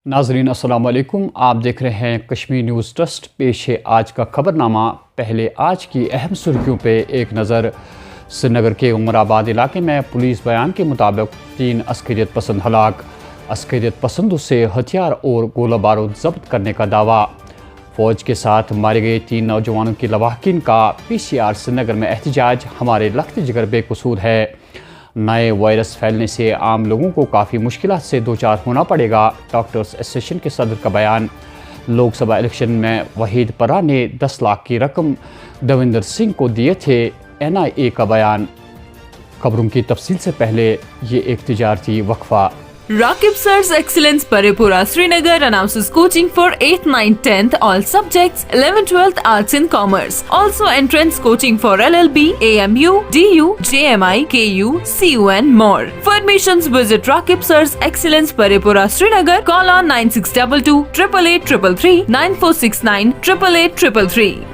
नाजरीन अस्सलाम वालेकुम। आप देख रहे हैं कश्मीर न्यूज़ ट्रस्ट। पेश है आज का खबरनामा। पहले आज की अहम सुर्खियों पे एक नज़र। श्रीनगर के उमराबाद इलाके में पुलिस बयान के मुताबिक 3 अस्करियत पसंद हलाक। अस्करियत पसंदों से हथियार और गोला बारूद जब्त करने का दावा। फ़ौज के साथ मारे गए 3 नौजवानों की लवाहकीन का PCR श्रीनगर में एहतजाज। हमारे लख्त जिगर बेकसूर है। नए वायरस फैलने से आम लोगों को काफ़ी मुश्किलात से दो चार होना पड़ेगा। डॉक्टर्स एसोसिएशन के सदर का बयान। लोकसभा इलेक्शन में वहीद परा ने 10 लाख की रकम देवेंद्र सिंह को दिए थे। NIA का बयान। खबरों की तफसील से पहले ये एक तिजारती वक्फा। Rakib Sir's Excellence Paripura Srinagar announces coaching for 8th, 9th, 10th all subjects, 11th, 12th Arts and Commerce. Also entrance coaching for LLB, AMU, DU, JMI, KU, CU and more. For admissions visit Rakib Sir's Excellence Paripura Srinagar. Call on 9622 888 333 9469 888 333.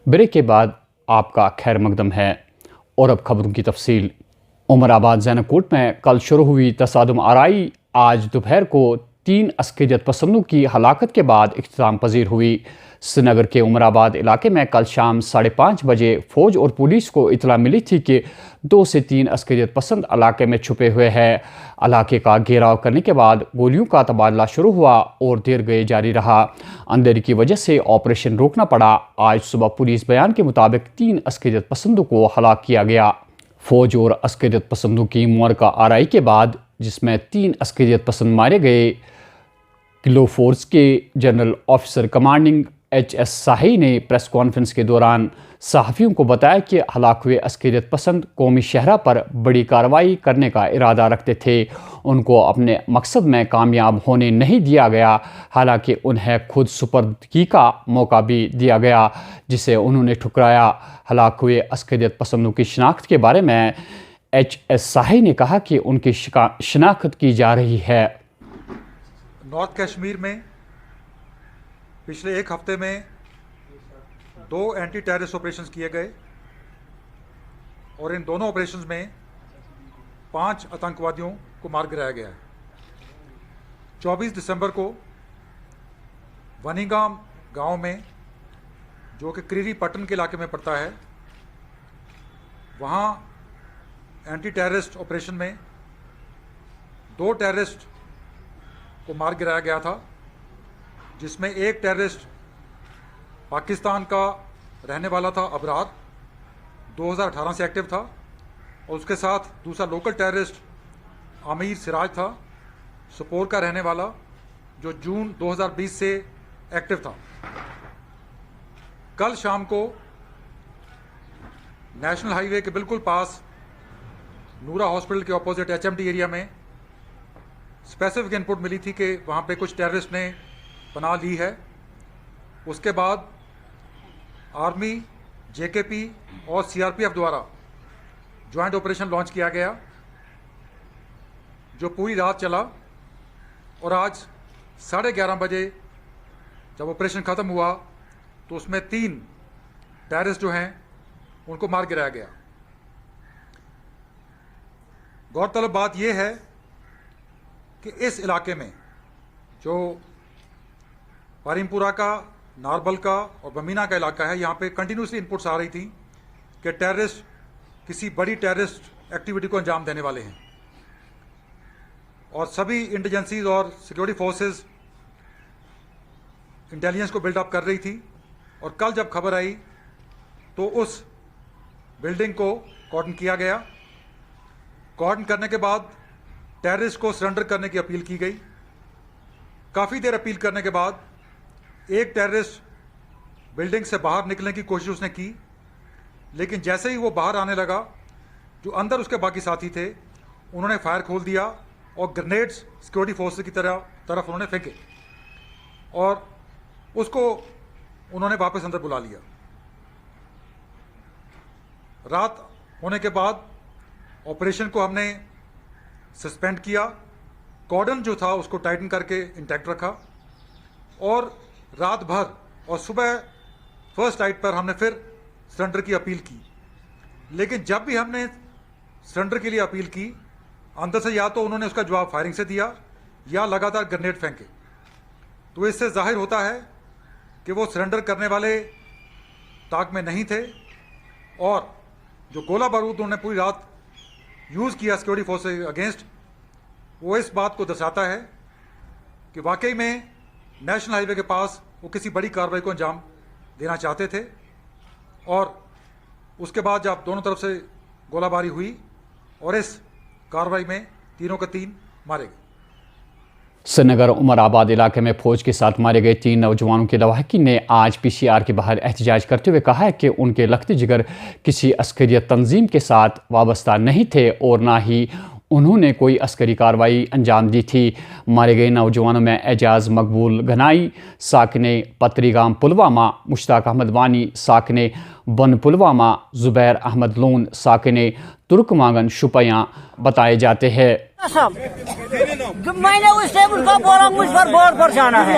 Break के बाद आपका खैर मकदम है और अब खबरों की तफसील। उमराबाद ज़ैनकोट में कल शुरू हुई तसादुम आराई आज दोपहर को 3 अस्करियत पसंदों की हलाकत के बाद इख्तिताम पजीर हुई। श्रीनगर के उमराबाद इलाके में कल शाम 5:30 बजे फ़ौज और पुलिस को इतला मिली थी कि 2 से 3 अस्करियत पसंद इलाके में छुपे हुए हैं। इलाके का घेराव करने के बाद गोलियों का तबादला शुरू हुआ और देर गए जारी रहा। अंधेरे की वजह से ऑपरेशन रोकना पड़ा। आज सुबह पुलिस बयान के मुताबिक 3 अस्करियत पसंदों को हलाक किया गया। फ़ौज और अस्करियत पसंदों की मुआरका आराई के बाद, जिसमें 3 अस्करियत पसंद मारे गए, किलो फोर्स के जनरल ऑफिसर कमांडिंग HS शाही ने प्रेस कॉन्फ्रेंस के दौरान सहाफ़ियों को बताया कि हलाक हुए अस्करियत पसंद कौमी शहरा पर बड़ी कार्रवाई करने का इरादा रखते थे। उनको अपने मकसद में कामयाब होने नहीं दिया गया, हालांकि उन्हें खुद सुपर्दगी का मौका भी दिया गया, जिसे उन्होंने ठुकराया। हलाक हुए अस्करियत पसंदों की शिनाख्त के बारे में HS शाही ने कहा कि उनकी शिनाख्त की जा रही है। नॉर्थ कश्मीर में पिछले एक हफ्ते में 2 एंटी टेररिस्ट ऑपरेशंस किए गए और इन दोनों ऑपरेशंस में 5 आतंकवादियों को मार गिराया गया है। 24 दिसंबर को वनीगाम गांव में, जो कि क्रीरी पट्टन के इलाके में पड़ता है, वहां एंटी टेररिस्ट ऑपरेशन में 2 टेररिस्ट को मार गिराया गया था, जिसमें एक टेररिस्ट पाकिस्तान का रहने वाला था, अबरार, 2018 से एक्टिव था, और उसके साथ दूसरा लोकल टेररिस्ट आमिर सिराज था, सोपोर का रहने वाला, जो जून 2020 से एक्टिव था। कल शाम को नेशनल हाईवे के बिल्कुल पास नूरा हॉस्पिटल के ऑपोजिट HMT एरिया में स्पेसिफिक इनपुट मिली थी कि वहाँ पे कुछ टेररिस्ट ने पनाह ली है। उसके बाद आर्मी, JKP और CRPF द्वारा ज्वाइंट ऑपरेशन लॉन्च किया गया, जो पूरी रात चला, और आज 11:30 बजे जब ऑपरेशन ख़त्म हुआ तो उसमें 3 टेररिस्ट जो हैं उनको मार गिराया गया। गौरतलब बात यह है कि इस इलाके में, जो पारिमपुरा का, नारबल का और बमीना का इलाका है, यहाँ पे कंटिन्यूसली इनपुट्स आ रही थी कि टेररिस्ट किसी बड़ी टेररिस्ट एक्टिविटी को अंजाम देने वाले हैं, और सभी इंटेलिजेंसीज और सिक्योरिटी फोर्सेस इंटेलिजेंस को बिल्डअप कर रही थी। और कल जब खबर आई तो उस बिल्डिंग को कॉर्डन किया गया। कॉर्डन करने के बाद टेररिस्ट को सरेंडर करने की अपील की गई। काफ़ी देर अपील करने के बाद एक टेररिस्ट बिल्डिंग से बाहर निकलने की कोशिश उसने की, लेकिन जैसे ही वो बाहर आने लगा, जो अंदर उसके बाकी साथी थे उन्होंने फायर खोल दिया और ग्रेनेड्स सिक्योरिटी फोर्सेस की तरफ उन्होंने फेंके और उसको उन्होंने वापस अंदर बुला लिया। रात होने के बाद ऑपरेशन को हमने सस्पेंड किया, कॉर्डन जो था उसको टाइटन करके इंटैक्ट रखा और रात भर और सुबह फर्स्ट नाइट पर हमने फिर सरेंडर की अपील की। लेकिन जब भी हमने सरेंडर के लिए अपील की, अंदर से या तो उन्होंने उसका जवाब फायरिंग से दिया या लगातार ग्रेनेड फेंके। तो इससे जाहिर होता है कि वो सरेंडर करने वाले ताक में नहीं थे, और जो गोला बारूद उन्होंने पूरी रात यूज़ किया सिक्योरिटी फोर्स के अगेंस्ट, वो इस बात को दर्शाता है कि वाकई में नेशनल हाईवे के पास वो किसी बड़ी कार्रवाई को अंजाम देना चाहते थे। और उसके बाद जब दोनों तरफ से गोलाबारी हुई और इस कार्रवाई में तीनों के तीन मारे गए। श्रीनगर उमराबाद इलाके में फौज के साथ मारे गए 3 नौजवानों के लवाहकीन ने आज पीसीआर के बाहर एहतजाज करते हुए कहा है कि उनके लखती जिगर किसी अस्करियत तंजीम के साथ वाबस्ता नहीं थे और ना ही उन्होंने कोई अस्करी कार्रवाई अंजाम दी थी। मारे गए नौजवानों में एजाज मकबूल गनाई साकने पत्रीगाम पुलवामा, मुश्ताक अहमद वानी साकने बन पुलवामा, जुबैर अहमद लोन साकने तुर्कमागन शुपयाँ बताए जाते हैं। मैंने उस टेबल को बोला मुझ पर बोर्ड पर जाना है,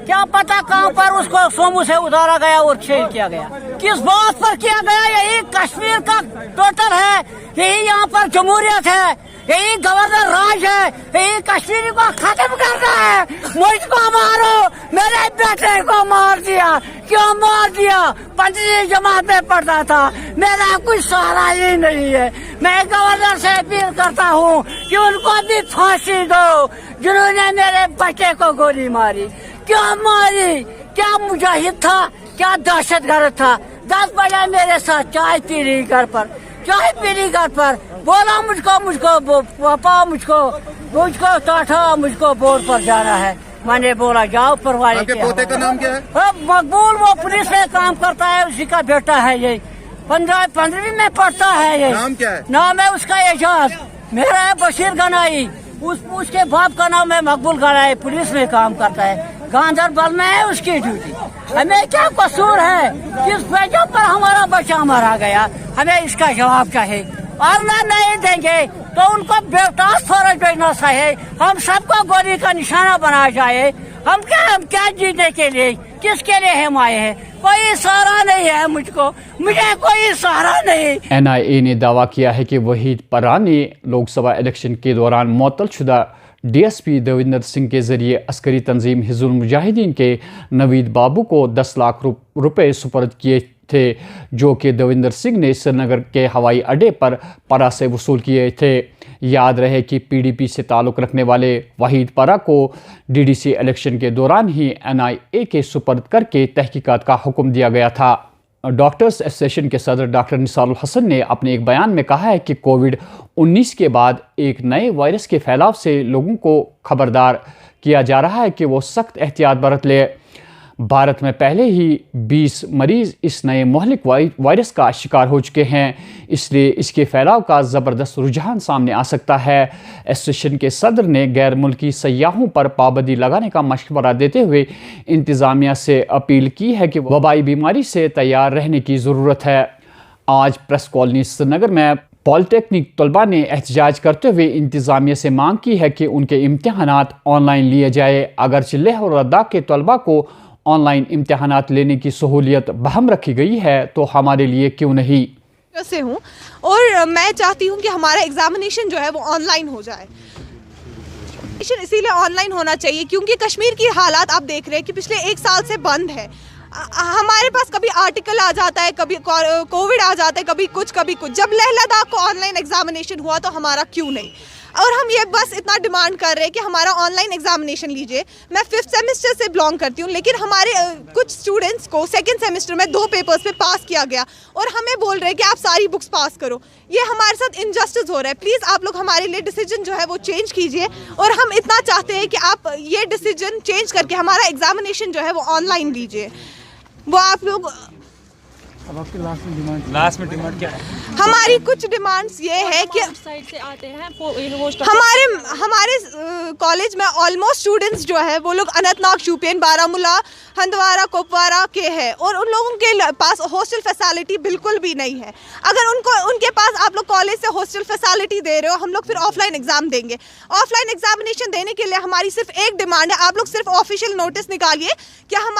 क्या पता कहाँ पर उसको सोमू से उतारा गया और छेड़ किया गया, किस बात पर किया गया। यही कश्मीर का टोटल है, यही यहाँ पर जमहूरियत है, यही गवर्नर राज है, यही कश्मीर को खत्म करना है। मुझको मारो, मेरे बेटे को मार दिया, क्यों मार दिया? 5वीं जमात में पढ़ता था, मेरा कुछ सहारा ही नहीं है। मैं गवर्नर से अपील करता हूँ कि उनको भी फांसी दो जिन्होंने मेरे बच्चे को गोली मारी। क्यों मारी? क्या मुजाहिद था, क्या दहशतगर्द था? 10 बजे मेरे साथ चाय पी रही घर पर, चाय पी रही घर पर, बोला मुझको पापा मुझको टाटा मुझको बोर्ड पर जाना है। मैंने बोला जाओ परवाने के। पोते का नाम क्या है? मकबूल, वो पुलिस में काम करता है, उसी का बेटा है। ये 15वीं में पढ़ता है। ये नाम क्या है? नाम है उसका एजाज, मेरा है बशीर गनाई, उसके बाप का नाम है मकबूल गनाई, पुलिस में काम करता है, गांधरबल में है उसकी ड्यूटी। हमें क्या कसूर है किस वजह पर हमारा बच्चा मारा गया? हमें इसका जवाब चाहिए, और ना नहीं देंगे तो उनको बेवटास फौरन भेजना चाहिए। हम सबको गोली का निशाना बनाया जाए। हम क्या जीने के लिए, किसके लिए हम आए हैं? कोई सहारा नहीं है मुझे कोई सहारा नहीं। NIA ने दावा किया है कि वहीद परा ने लोकसभा इलेक्शन के दौरान मुअत्तल DSP देविंदर सिंह के जरिए अस्करी तंजीम हिज़्बुल मुजाहिदीन के नवीद बाबू को 10 लाख रुपए सुपर्द किए थे, जो कि देविंदर सिंह ने श्रीनगर के हवाई अड्डे पर परा से वसूल किए थे। याद रहे कि PDP से ताल्लुक़ रखने वाले वहीद परा को DDC इलेक्शन के दौरान ही NIA के सुपर्द करके तहकीकात का हुक्म दिया गया था। डॉक्टर्स एसोसिएशन के सदर डॉक्टर निसारुल हसन ने अपने एक बयान में कहा है कि कोविड-19 के बाद एक नए वायरस के फैलाव से लोगों को खबरदार किया जा रहा है कि वो सख्त एहतियात बरत ले। भारत में पहले ही 20 मरीज इस नए मोहलिक वायरस का शिकार हो चुके हैं, इसलिए इसके फैलाव का ज़बरदस्त रुझान सामने आ सकता है। एसोसिएशन के सदर ने गैर मुल्की सयाहों पर पाबंदी लगाने का मशवरा देते हुए इंतज़ामिया से अपील की है कि वबाई बीमारी से तैयार रहने की ज़रूरत है। आज प्रेस कॉलोनी श्रीनगर में पॉलिटेक्निक तलबा ने एहतजाज करते हुए इंतज़ामिया से मांग की है कि उनके इम्तहानात ऑनलाइन लिए जाए। अगरचे लेह और लद्दाख के तलबा को ऑनलाइन इम्तिहानात लेने की सहूलियत बहम रखी गई है, तो हमारे लिए क्यों नहीं। से हूँ और मैं चाहती हूँ कि हमारा एग्जामिनेशन जो है वो ऑनलाइन हो जाए। इसीलिए ऑनलाइन होना चाहिए क्योंकि कश्मीर की हालात आप देख रहे हैं कि पिछले 1 साल से बंद है। हमारे पास कभी आर्टिकल आ जाता है, कभी कोविड आ जाता है, कभी कुछ। जब लेह लद्दाख को ऑनलाइन एग्जामिनेशन हुआ तो हमारा क्यों नहीं? और हम ये बस इतना डिमांड कर रहे हैं कि हमारा ऑनलाइन एग्जामिनेशन लीजिए। मैं 5th सेमेस्टर से बिलोंग करती हूँ, लेकिन हमारे कुछ स्टूडेंट्स को 2nd सेमेस्टर में 2 पेपर्स पे पास किया गया और हमें बोल रहे हैं कि आप सारी बुक्स पास करो। ये हमारे साथ इनजस्टिस हो रहा है। प्लीज़ आप लोग हमारे लिए डिसीजन जो है वो चेंज कीजिए, और हम इतना चाहते हैं कि आप ये डिसीजन चेंज करके हमारा एग्जामिनेशन जो है वो ऑनलाइन लीजिए। वो आप लोग अब आपकी लास्ट में डिमांड क्या है? हमारी कुछ डिमांड्स ये है कि साइड से आते हैं हमारे कॉलेज में ऑलमोस्ट स्टूडेंट्स जो है वो लोग अनंतनाग, शोपियान, बारामूला, हंदवारा, कुपवारा के हैं और उन लोगों के पास हॉस्टल फैसिलिटी बिल्कुल भी नहीं है। अगर उनके पास आप लोग कॉलेज से हॉस्टल फैसिलिटी दे रहे हो, हम लोग फिर ऑफलाइन एग्जाम देंगे। ऑफलाइन एग्जामिनेशन देने के लिए हमारी सिर्फ एक डिमांड है, आप लोग सिर्फ ऑफिशियल नोटिस निकालिए कि हम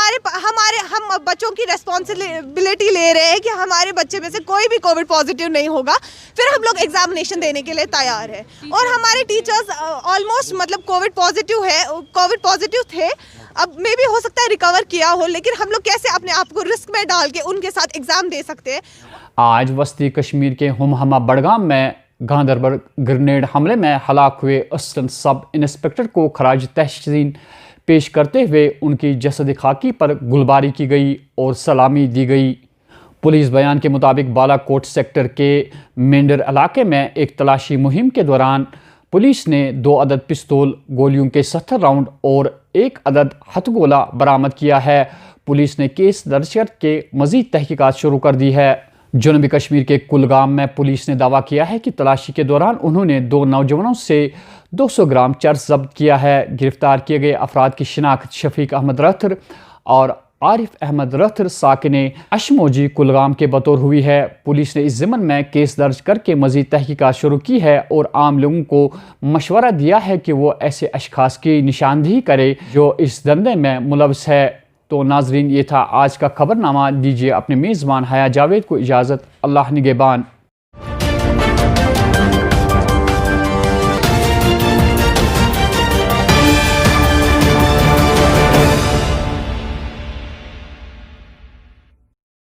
बच्चों की रेस्पॉन्सिबिलिटी ले रहे हैं कि हमारे बच्चे में से कोई भी कोविड पॉजिटिव नहीं होगा, फिर हम लोग एग्जामिनेशन देने के लिए तैयार है। और हमारे टीचर्स ऑलमोस्ट मतलब कोविड पॉजिटिव थे, अब मे भी हो सकता है रिकवर किया हो, लेकिन हम लोग कैसे अपने आप को रिस्क में डाल के उनके साथ एग्जाम दे सकते हैं। आज वस्ती कश्मीर के हमहमा बड़गाम में गांधरबल ग्रेनेड हमले में हलाक हुए असिस्टेंट सब इंस्पेक्टर को खराज तहसीन पेश करते हुए उनकी जसद खाकी पर गुलबारी की गई और सलामी दी गई। पुलिस बयान के मुताबिक बालाकोट सेक्टर के मेंढर इलाके में एक तलाशी मुहिम के दौरान पुलिस ने 2 अदद पिस्तौल, गोलियों के 70 राउंड और 1 अदद हथगोला बरामद किया है। पुलिस ने केस दर्ज करके मज़ीद तहकीकात शुरू कर दी है। जनूबी कश्मीर के कुलगाम में पुलिस ने दावा किया है कि तलाशी के दौरान उन्होंने 2 नौजवानों से 200 ग्राम चरस जब्त किया है। गिरफ्तार किए गए अफराद की शिनाख्त शफीक अहमद रथर और आरिफ अहमद रथर साकिने अशमोजी कुलगाम के बतौर हुई है। पुलिस ने इस ज़िम्मन में केस दर्ज करके मज़ीद तहकीकात शुरू की है और आम लोगों को मशवरा दिया है कि वो ऐसे अशखास की निशानदेही करे जो इस धंधे में मुलव्वस है। तो नाजरीन, ये था आज का खबरनामा। दीजिए अपने मेज़बान हया जावेद को इजाज़त। अल्लाह निगहबान।